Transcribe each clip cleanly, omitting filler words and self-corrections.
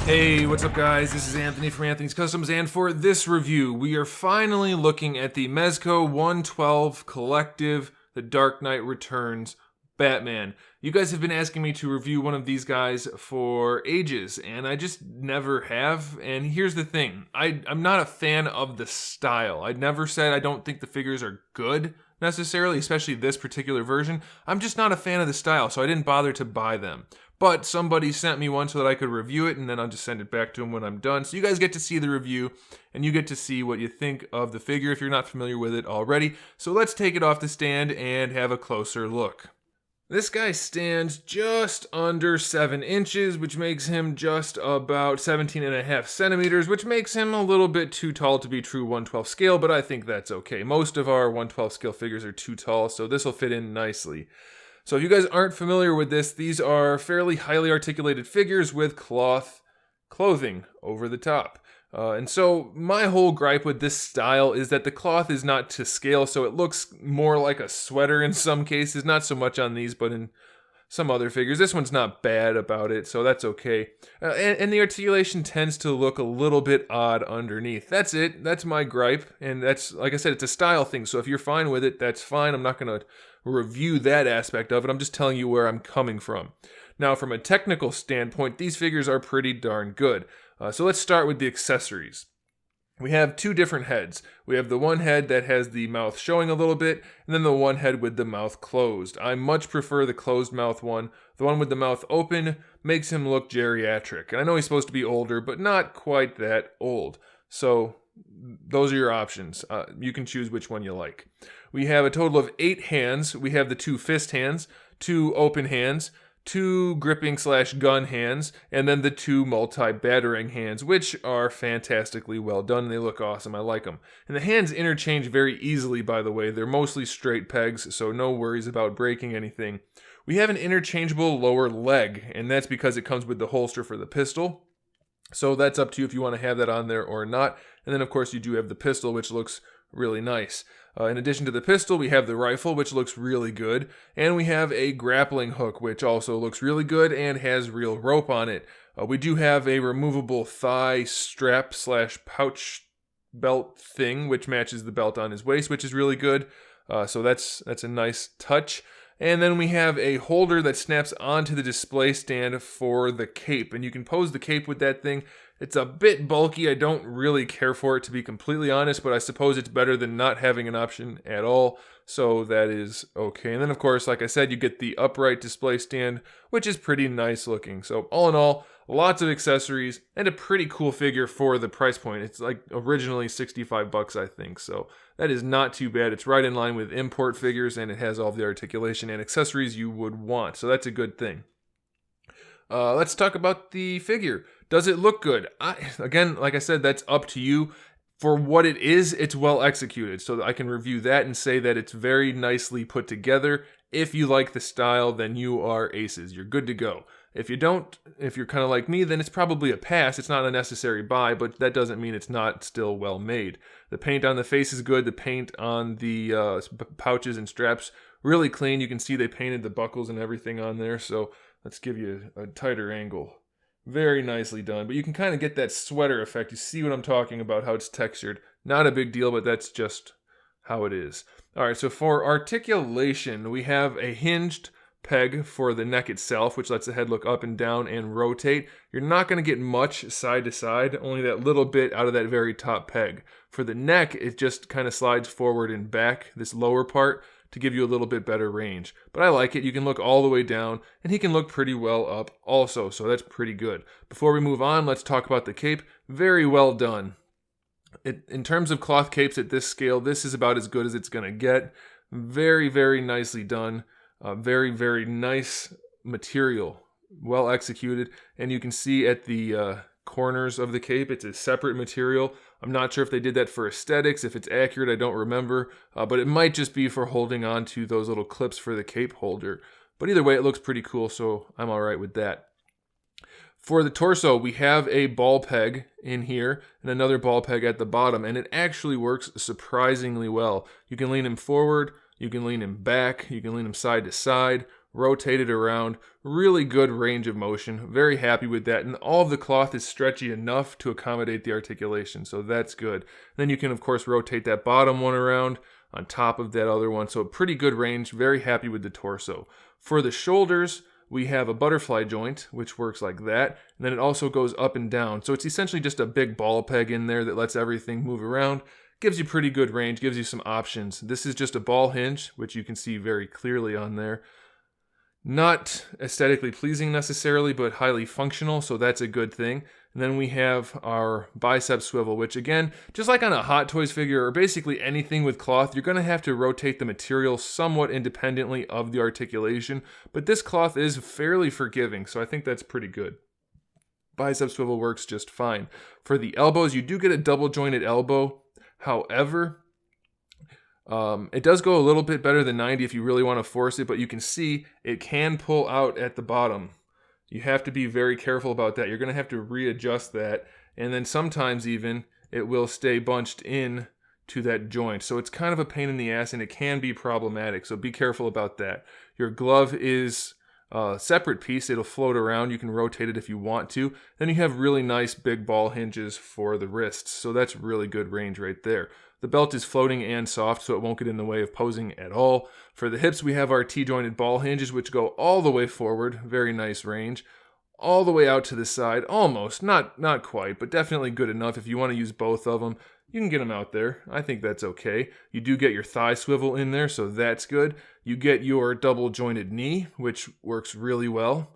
Hey, what's up guys? This is Anthony from Anthony's Customs, and for this review, we are finally looking at the Mezco 112 Collective, The Dark Knight Returns Batman. You guys have been asking me to review one of these guys for ages, and I just never have. And here's the thing, I'm not a fan of the style. I never said I don't think the figures are good, necessarily, especially this particular version. I'm just not a fan of the style, so I didn't bother to buy them. But somebody sent me one so that I could review it, and then I'll just send it back to them when I'm done. So you guys get to see the review, and you get to see what you think of the figure if you're not familiar with it already. So let's take it off the stand and have a closer look. This guy stands just under 7 inches, which makes him just about 17.5 centimeters, which makes him a little bit too tall to be true 112 scale, but I think that's okay. Most of our 112 scale figures are too tall, so this will fit in nicely. So if you guys aren't familiar with this, these are fairly highly articulated figures with cloth clothing over the top. And so my whole gripe with this style is that the cloth is not to scale, so it looks more like a sweater in some cases, not so much on these, but in some other figures. This one's not bad about it, so that's okay. And the articulation tends to look a little bit odd underneath. That's it. That's my gripe, and that's, like I said, it's a style thing, so if you're fine with it, that's fine. I'm not going to review that aspect of it. I'm just telling you where I'm coming from. Now, from a technical standpoint, these figures are pretty darn good. So let's start with the accessories. We have two different heads. We have the one head that has the mouth showing a little bit, and then the one head with the mouth closed. I much prefer the closed mouth one. The one with the mouth open makes him look geriatric. And I know he's supposed to be older, but not quite that old. So those are your options. You can choose which one you like. We have a total of 8 hands. We have the 2 fist hands, 2 open hands, 2 gripping/gun hands, and then the 2 multi-battering hands, which are fantastically well done. They look awesome. I like them. And the hands interchange very easily, by the way. They're mostly straight pegs, so no worries about breaking anything. We have an interchangeable lower leg, and that's because it comes with the holster for the pistol. So that's up to you if you want to have that on there or not. And then, of course, you do have the pistol, which looks really nice. In addition to the pistol, we have the rifle, which looks really good. And we have a grappling hook, which also looks really good and has real rope on it. We do have a removable thigh strap/pouch belt thing, which matches the belt on his waist, which is really good. So that's a nice touch. And then we have a holder that snaps onto the display stand for the cape. And you can pose the cape with that thing. It's a bit bulky. I don't really care for it, to be completely honest, but I suppose it's better than not having an option at all. So that is okay. And then, of course, like I said, you get the upright display stand, which is pretty nice looking. So all in all, lots of accessories and a pretty cool figure for the price point. It's like originally 65 bucks, I think. So that is not too bad. It's right in line with import figures, and it has all the articulation and accessories you would want. So that's a good thing. Let's talk about the figure. Does it look good? Again, like I said, that's up to you. For what it is, it's well executed. So I can review that and say that it's very nicely put together. If you like the style, then you are aces. You're good to go. If you don't, if you're kind of like me, then it's probably a pass. It's not a necessary buy, but that doesn't mean it's not still well made. The paint on the face is good. The paint on the pouches and straps, really clean. You can see they painted the buckles and everything on there. So let's give you a tighter angle. Very nicely done, but you can kind of get that sweater effect. You see what I'm talking about, how it's textured. Not a big deal, but that's just how it is. All right, so for articulation, we have a hinged peg for the neck itself, which lets the head look up and down and rotate. You're not going to get much side to side, only that little bit out of that very top peg. For the neck, it just kind of slides forward and back, this lower part, to give you a little bit better range. But I like it. You can look all the way down, and he can look pretty well up also, so that's pretty good. Before we move on, let's talk about the cape. Very well done. In terms of cloth capes at this scale, this is about as good as it's going to get. Very, very nicely done. Very, very nice material. Well executed. And you can see at the corners of the cape, it's a separate material. I'm not sure if they did that for aesthetics. If it's accurate, I don't remember. But it might just be for holding on to those little clips for the cape holder. But either way, it looks pretty cool, so I'm all right with that. For the torso, we have a ball peg in here and another ball peg at the bottom, and it actually works surprisingly well. You can lean him forward, you can lean him back, you can lean him side to side. rotate it around. Really good range of motion. Very happy with that. And all of the cloth is stretchy enough to accommodate the articulation, so that's good. Then you can, of course, rotate that bottom one around on top of that other one. So a pretty good range. Very happy with the torso. For the shoulders, we have a butterfly joint, which works like that. And then it also goes up and down. So it's essentially just a big ball peg in there that lets everything move around. Gives you pretty good range, gives you some options. This is just a ball hinge, which you can see very clearly on there. Not aesthetically pleasing necessarily, but highly functional, so that's a good thing. And then we have our bicep swivel, which again, just like on a Hot Toys figure or basically anything with cloth, you're going to have to rotate the material somewhat independently of the articulation, but this cloth is fairly forgiving, so I think that's pretty good. Bicep swivel works just fine. For the elbows, you do get a double jointed elbow. However, it does go a little bit better than 90 if you really want to force it, but you can see it can pull out at the bottom. You have to be very careful about that. You're going to have to readjust that, and then sometimes even it will stay bunched in to that joint. So it's kind of a pain in the ass, and it can be problematic, so be careful about that. Your glove is a separate piece. It'll float around. You can rotate it if you want to. Then you have really nice big ball hinges for the wrists, so that's really good range right there. The belt is floating and soft, so it won't get in the way of posing at all. For the hips, we have our T-jointed ball hinges, which go all the way forward. Very nice range. All the way out to the side. Almost. Not quite, but definitely good enough. If you want to use both of them, you can get them out there. I think that's okay. You do get your thigh swivel in there, so that's good. You get your double jointed knee, which works really well.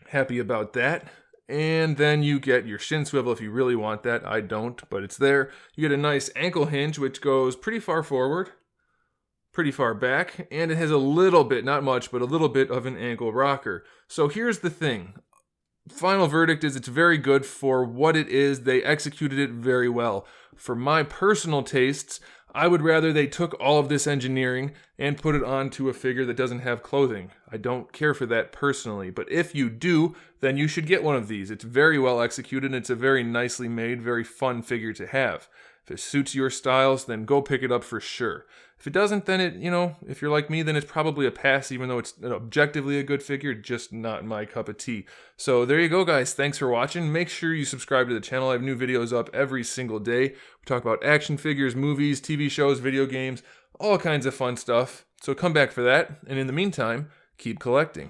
Happy about that. And then you get your shin swivel if you really want that. I don't, but it's there. You get a nice ankle hinge, which goes pretty far forward, pretty far back, and it has a little bit, not much, but a little bit of an ankle rocker. So here's the thing. Final verdict is it's very good for what it is. They executed it very well. For my personal tastes, I would rather they took all of this engineering and put it onto a figure that doesn't have clothing. I don't care for that personally, but if you do, then you should get one of these. It's very well executed, and it's a very nicely made, very fun figure to have. If it suits your styles, then go pick it up for sure. If it doesn't, then if you're like me, then it's probably a pass, even though it's objectively a good figure, just not my cup of tea. So there you go, guys. Thanks for watching. Make sure you subscribe to the channel. I have new videos up every single day. We talk about action figures, movies, TV shows, video games, all kinds of fun stuff. So come back for that. And in the meantime, keep collecting.